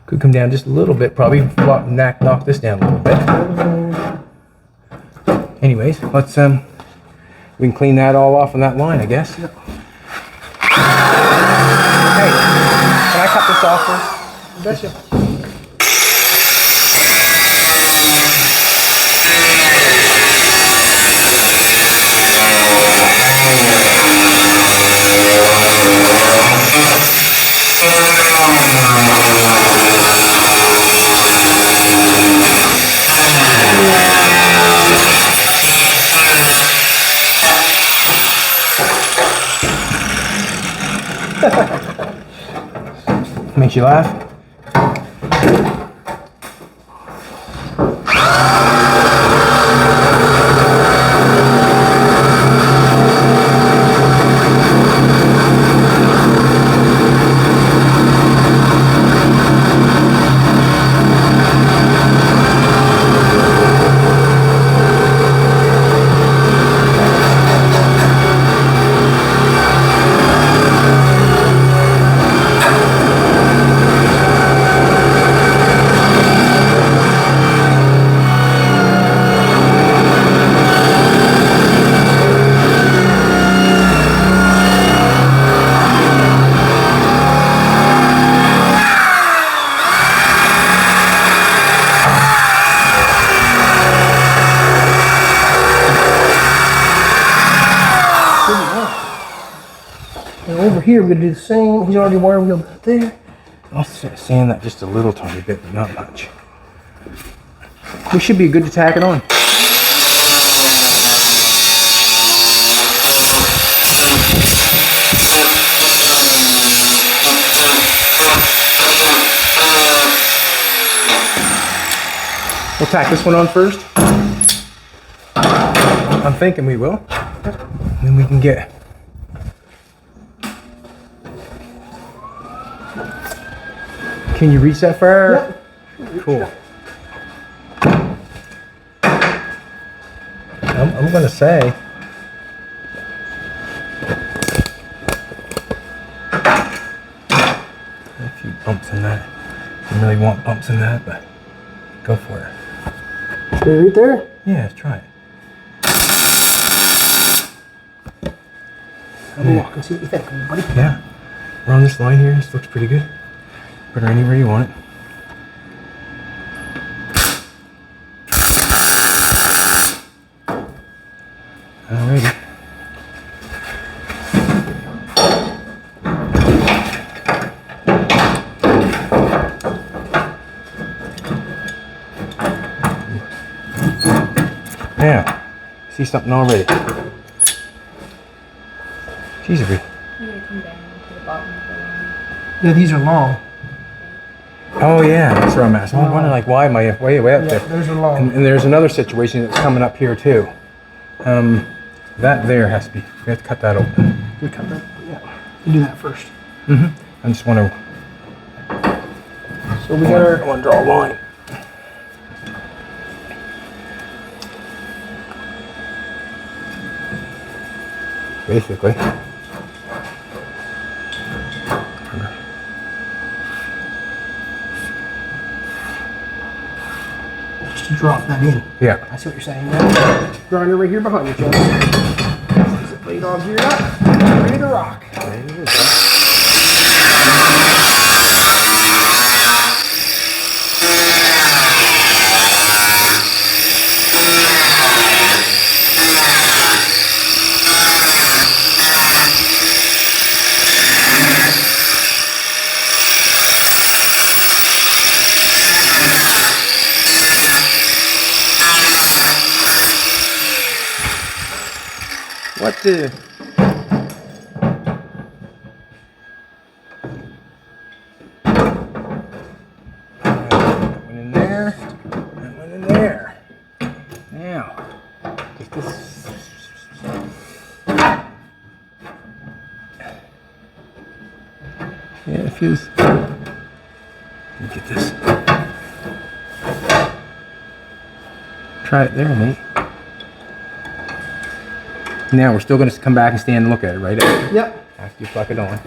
Could come down just a little bit, probably knock this down a little bit. Anyways, let's we can clean that all off on that line, I guess. Hey, can I cut this off first? Betcha. Makes you laugh? And over here, we're gonna do the same. He's already wire wheeled that there. I'll sand that just a little tiny bit, but not much. We should be good to tack it on. We'll tack this one on first. I'm thinking we will. Then we can get. Can you reach that far? Yep. Cool. I'm gonna say. A few bumps in that. Didn't really want bumps in that, but go for it. Stay right there. Yeah, let's try it. Have a walk and see what you think, buddy. Yeah. We're on this line here. This looks pretty good. Put her anywhere you want it. Alrighty. Now, see something already. Jeez, I'm gonna come down to the bottom of the line. Yeah, these are long. oh yeah, that's where I'm at. So I'm wondering like why am I way up Yeah, there? those are long. And there's another situation that's coming up here too. That there has to be. We have to cut that open. We cut that. Yeah, you do that first. I just want to. So we got our. I want to draw a line. Basically. Just to drop that in. Yeah. I see what you're saying. Now, grinder right here behind you, Joe. Is it blade all geared up? Ready to rock. What the? That one in there. That one in there. Now, get this. Yeah, it feels. Let me get this. Try it there, mate. Now we're still going to come back and stand and look at it, right? Yep. After you pluck it on.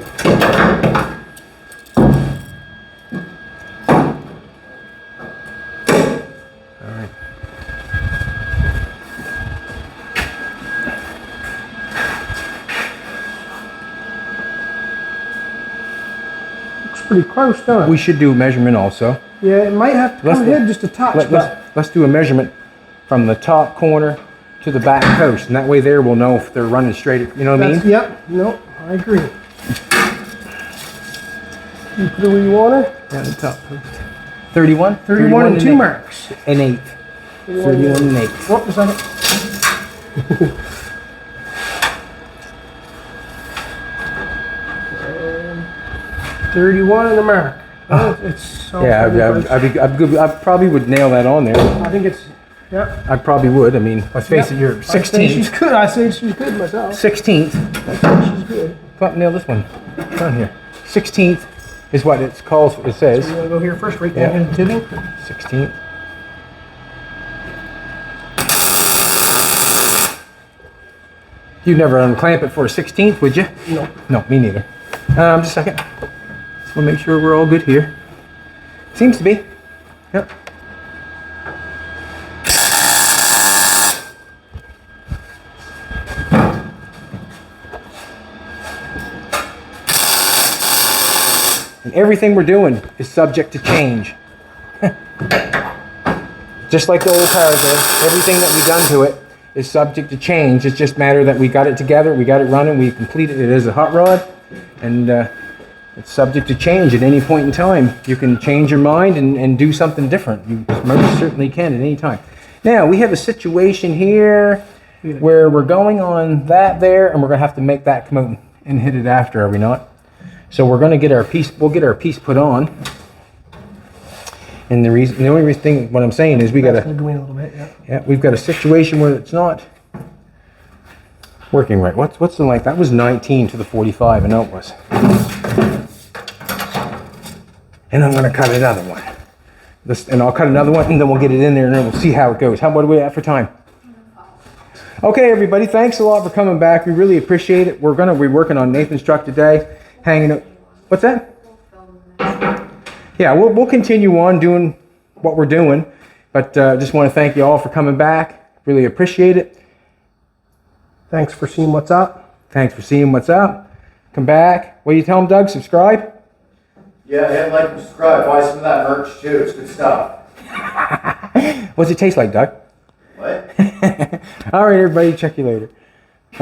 All right. Looks pretty close, don't it? We should do a measurement also. Yeah, it might have to come ahead just a touch, but Let's do a measurement from the top corner to the back post, and that way there we'll know if they're running straight. You know what I mean? Yep. Nope. I agree. You put it where you want her. Yeah, the top post. 31? 31 and 2 marks. And 8. 31 and 8. Whoop, a second. 31 and a mark. Oh, it's so Yeah, close. I'd good. I probably would nail that on there. I think it's, yep. I probably would. I mean, let's face it, you're I say she's 16th. good. I say she's good myself. 16th. I say she's good. Come up, nail this one. Down here. 16th is what it calls. It says. We're gonna go here first, right Yeah. down in the tipping. 16th. You'd never unclamp it for a 16th, would you? No. No, me neither. Just a second. So we'll make sure we're all good here. Seems to be. Yep. And everything we're doing is subject to change. Just like the old paragraph, everything that we've done to it is subject to change. It's just a matter that we got it together, we got it running, we completed it as a hot rod, and it's subject to change at any point in time. You can change your mind and do something different. You most certainly can at any time. Now, we have a situation here where we're going on that there, and we're going to have to make that come out and hit it after, are we not? So we're going to get our piece, we'll get our piece put on. And the only thing, what I'm saying is we got That's to, gonna go in a little bit, yeah. yeah, we've got a situation where it's not working right. What's the length? That was 19 to the 45, I know it was. And I'm going to cut another one. And I'll cut another one, and then we'll get it in there, and then we'll see how it goes. What are we at for time? Okay, everybody, thanks a lot for coming back. We really appreciate it. We're gonna be working on Nathan's truck today, hanging up. What's that? Yeah, we'll continue on doing what we're doing, but just want to thank you all for coming back. Really appreciate it. Thanks for seeing what's up. Thanks for seeing what's up. Come back. What do you tell them, Doug? Subscribe? Yeah, hit like and subscribe. Buy some of that merch too. It's good stuff. What's it taste like, Doug? What? All right, everybody. Check you later.